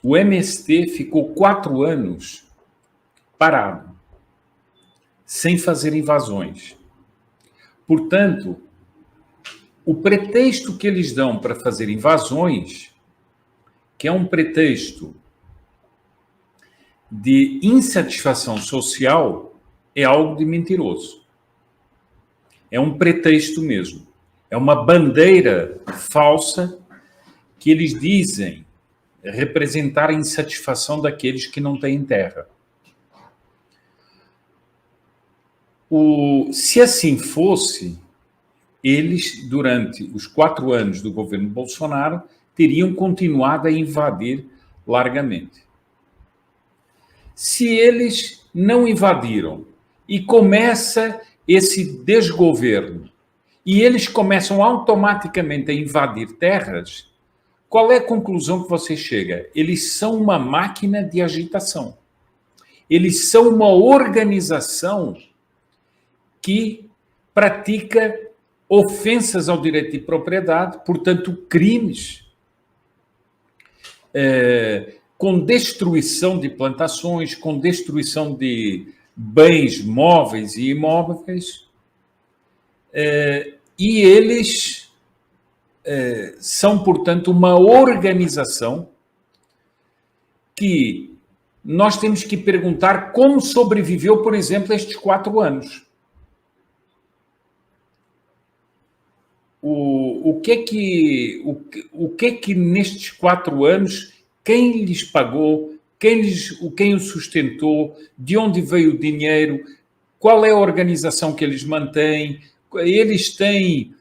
O MST ficou 4 anos parado, sem fazer invasões. Portanto, o pretexto que eles dão para fazer invasões, que é um pretexto de insatisfação social, é algo de mentiroso. É um pretexto mesmo. É uma bandeira falsa que eles dizem representar a insatisfação daqueles que não têm terra. Se assim fosse, eles, durante os 4 anos do governo Bolsonaro, teriam continuado a invadir largamente. Se eles não invadiram e começa esse desgoverno e eles começam automaticamente a invadir terras, qual é a conclusão que você chega? Eles são uma máquina de agitação. Eles são uma organização que pratica ofensas ao direito de propriedade, portanto, crimes, com destruição de plantações, com destruição de bens móveis e imóveis, e eles são, portanto, uma organização que nós temos que perguntar como sobreviveu, por exemplo, estes 4 anos. O que é que nestes 4 anos, quem lhes pagou, quem o sustentou, de onde veio o dinheiro, qual é a organização que eles mantêm? Eles têm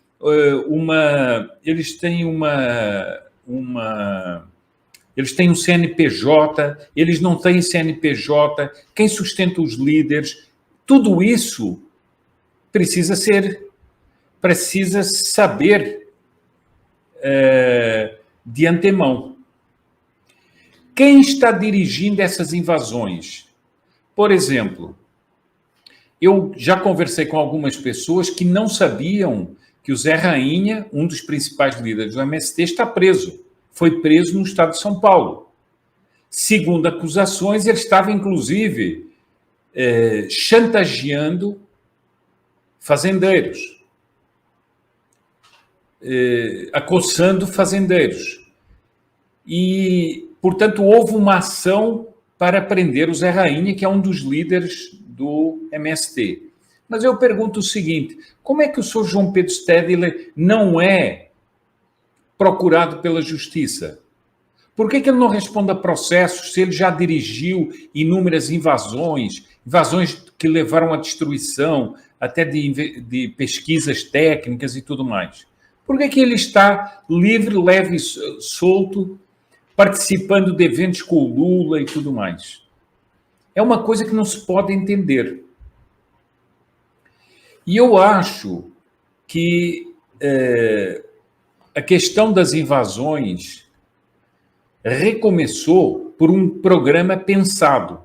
um CNPJ, eles não têm CNPJ, quem sustenta os líderes, tudo isso precisa saber de antemão. Quem está dirigindo essas invasões? Por exemplo, eu já conversei com algumas pessoas que não sabiam que o Zé Rainha, um dos principais líderes do MST, está preso. Foi preso no estado de São Paulo. Segundo acusações, ele estava, inclusive, chantageando fazendeiros. Acossando fazendeiros. E, portanto, houve uma ação para prender o Zé Rainha, que é um dos líderes do MST. Mas eu pergunto o seguinte, como é que o senhor João Pedro Stedley não é procurado pela justiça? Por que ele não responde a processos se ele já dirigiu inúmeras invasões que levaram à destruição, até de pesquisas técnicas e tudo mais? Por que ele está livre, leve e solto, participando de eventos com o Lula e tudo mais? É uma coisa que não se pode entender. E eu acho que a questão das invasões recomeçou por um programa pensado.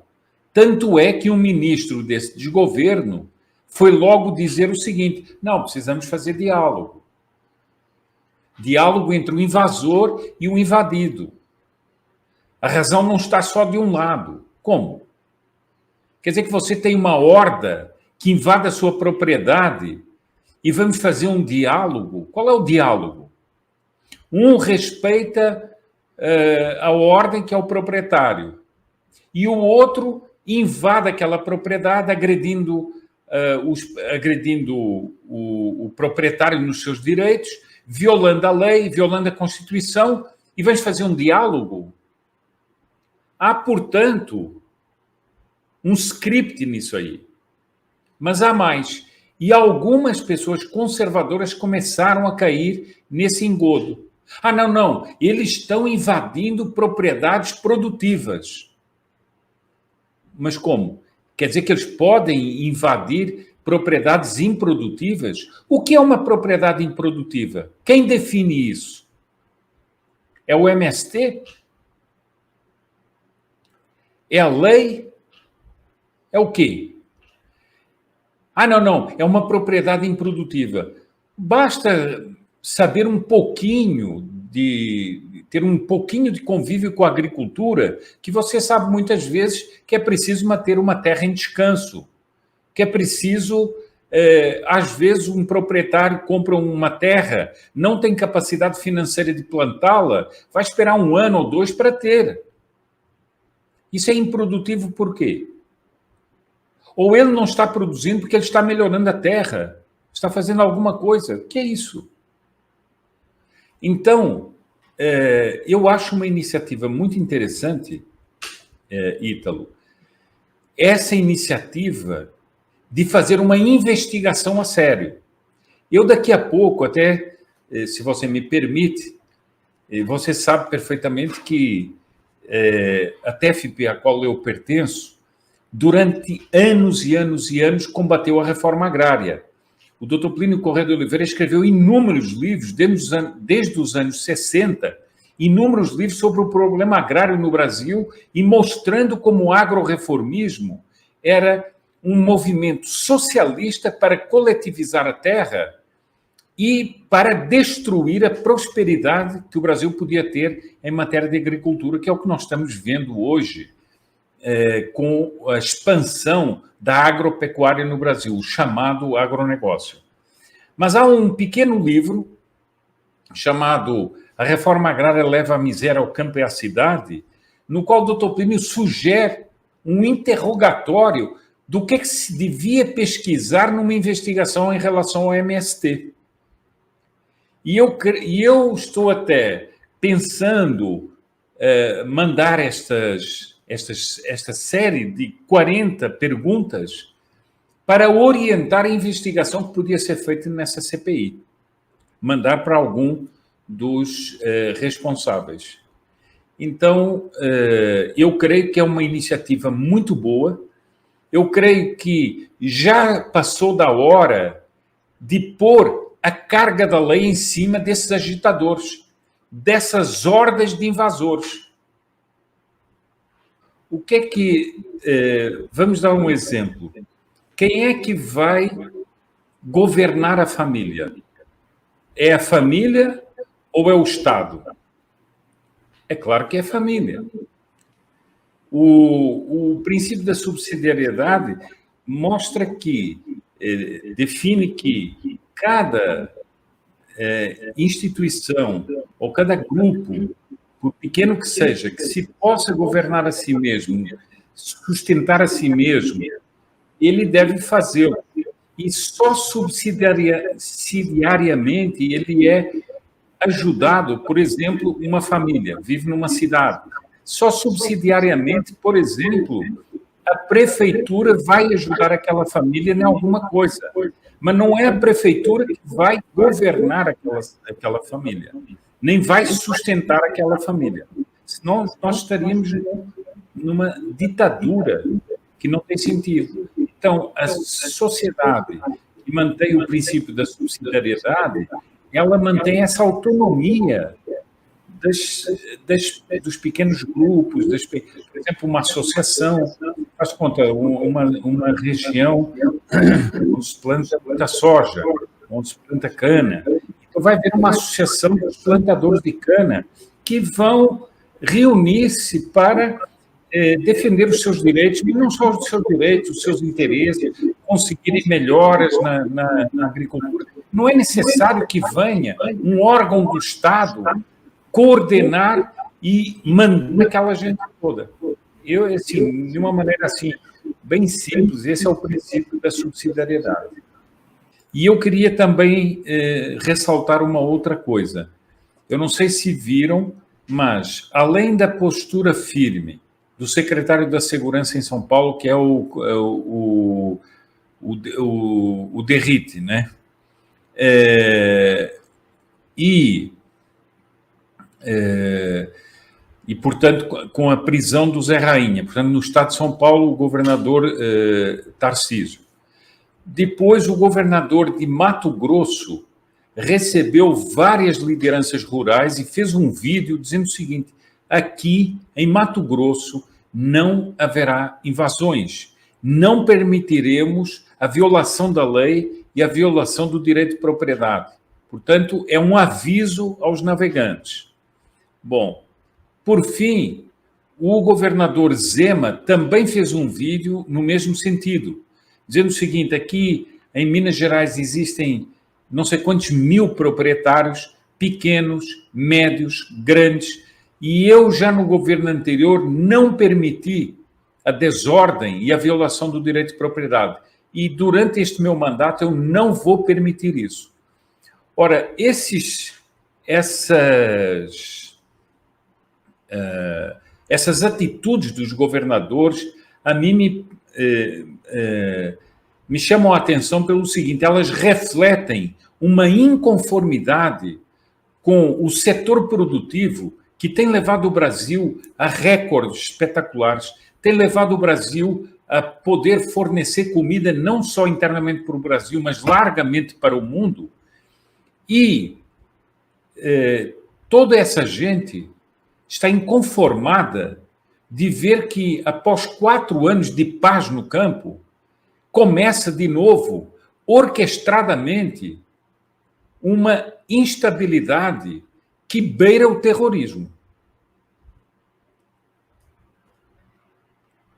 Tanto é que um ministro desse desgoverno foi logo dizer o seguinte: não, precisamos fazer diálogo. Diálogo entre o invasor e o invadido. A razão não está só de um lado. Como? Quer dizer que você tem uma horda que invade a sua propriedade e vamos fazer um diálogo? Qual é o diálogo? Um respeita a ordem, que é o proprietário, e o outro invade aquela propriedade agredindo o proprietário nos seus direitos, violando a lei, violando a Constituição, e vamos fazer um diálogo? Há, portanto, um script nisso aí. Mas há mais. E algumas pessoas conservadoras começaram a cair nesse engodo. Ah, não, eles estão invadindo propriedades produtivas. Mas como? Quer dizer que eles podem invadir propriedades improdutivas? O que é uma propriedade improdutiva? Quem define isso? É o MST? É a lei? É o quê? Ah, não, é uma propriedade improdutiva. Basta saber um pouquinho de ter um pouquinho de convívio com a agricultura, que você sabe muitas vezes que é preciso manter uma terra em descanso, que é preciso, às vezes, um proprietário compra uma terra, não tem capacidade financeira de plantá-la, vai esperar 1 ano ou 2 para ter. Isso é improdutivo por quê? Ou ele não está produzindo porque ele está melhorando a terra, está fazendo alguma coisa. O que é isso? Então, eu acho uma iniciativa muito interessante, Ítalo, essa iniciativa de fazer uma investigação a sério. Eu daqui a pouco, até, se você me permite, você sabe perfeitamente que a TFP, a qual eu pertenço, durante anos e anos e anos combateu a reforma agrária. O Dr. Plínio Corrêa de Oliveira escreveu inúmeros livros, desde os anos 60, inúmeros livros sobre o problema agrário no Brasil e mostrando como o agroreformismo era um movimento socialista para coletivizar a terra e para destruir a prosperidade que o Brasil podia ter em matéria de agricultura, que é o que nós estamos vendo hoje com a expansão da agropecuária no Brasil, o chamado agronegócio. Mas há um pequeno livro chamado A Reforma Agrária Leva a Miséria ao Campo e à Cidade, no qual o Dr. Plínio sugere um interrogatório do que se devia pesquisar numa investigação em relação ao MST. E eu estou até pensando mandar esta série de 40 perguntas para orientar a investigação que podia ser feita nessa CPI. Mandar para algum dos responsáveis. Então, eu creio que é uma iniciativa muito boa. Eu creio que já passou da hora de pôr a carga da lei em cima desses agitadores, dessas hordas de invasores. O que é que... vamos dar um exemplo. Quem é que vai governar a família? É a família ou é o Estado? É claro que é a família. O princípio da subsidiariedade mostra que, define que cada instituição ou cada grupo, por pequeno que seja, que se possa governar a si mesmo, sustentar a si mesmo, ele deve fazê-lo. E só subsidiariamente ele é ajudado, por exemplo, uma família, vive numa cidade. Só subsidiariamente, por exemplo, a prefeitura vai ajudar aquela família em alguma coisa. Mas não é a prefeitura que vai governar aquela família, nem vai sustentar aquela família. Senão nós estaríamos numa ditadura que não tem sentido. Então, a sociedade que mantém o princípio da subsidiariedade, ela mantém essa autonomia dos pequenos grupos, por exemplo, uma associação, faz conta, uma região onde se planta muita soja, onde se planta cana. Então, vai haver uma associação dos plantadores de cana que vão reunir-se para defender os seus direitos, e não só os seus direitos, os seus interesses, conseguirem melhoras na agricultura. Não é necessário que venha um órgão do Estado coordenar e mandar aquela gente toda. Eu, assim, de uma maneira assim, bem simples, esse é o princípio da subsidiariedade. E eu queria também ressaltar uma outra coisa. Eu não sei se viram, mas, além da postura firme do secretário da Segurança em São Paulo, que é o Derrite, né? E, portanto, com a prisão do Zé Rainha. Portanto, no estado de São Paulo, o governador Tarcísio. Depois, o governador de Mato Grosso recebeu várias lideranças rurais e fez um vídeo dizendo o seguinte: aqui, em Mato Grosso, não haverá invasões. Não permitiremos a violação da lei e a violação do direito de propriedade. Portanto, é um aviso aos navegantes. Bom, por fim, o governador Zema também fez um vídeo no mesmo sentido, dizendo o seguinte: aqui em Minas Gerais existem não sei quantos mil proprietários, pequenos, médios, grandes, e eu já no governo anterior não permiti a desordem e a violação do direito de propriedade. E durante este meu mandato eu não vou permitir isso. Ora, essas atitudes dos governadores, a mim me chamam a atenção pelo seguinte: elas refletem uma inconformidade com o setor produtivo que tem levado o Brasil a recordes espetaculares, tem levado o Brasil a poder fornecer comida não só internamente para o Brasil, mas largamente para o mundo. E toda essa gente está inconformada de ver que, após 4 anos de paz no campo, começa de novo, orquestradamente, uma instabilidade que beira o terrorismo.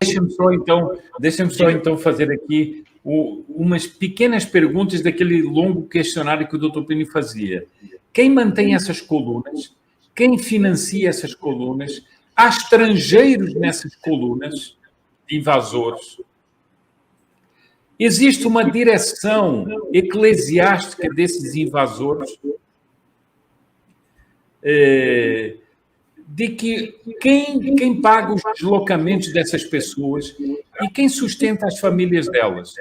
Deixa-me só então fazer aqui umas pequenas perguntas daquele longo questionário que o Dr. Plínio fazia. Quem mantém essas colunas? Quem financia essas colunas? Há estrangeiros nessas colunas, invasores? Existe uma direção eclesiástica desses invasores? De que quem paga os deslocamentos dessas pessoas e quem sustenta as famílias delas?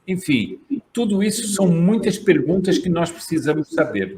Enfim, tudo isso são muitas perguntas que nós precisamos saber.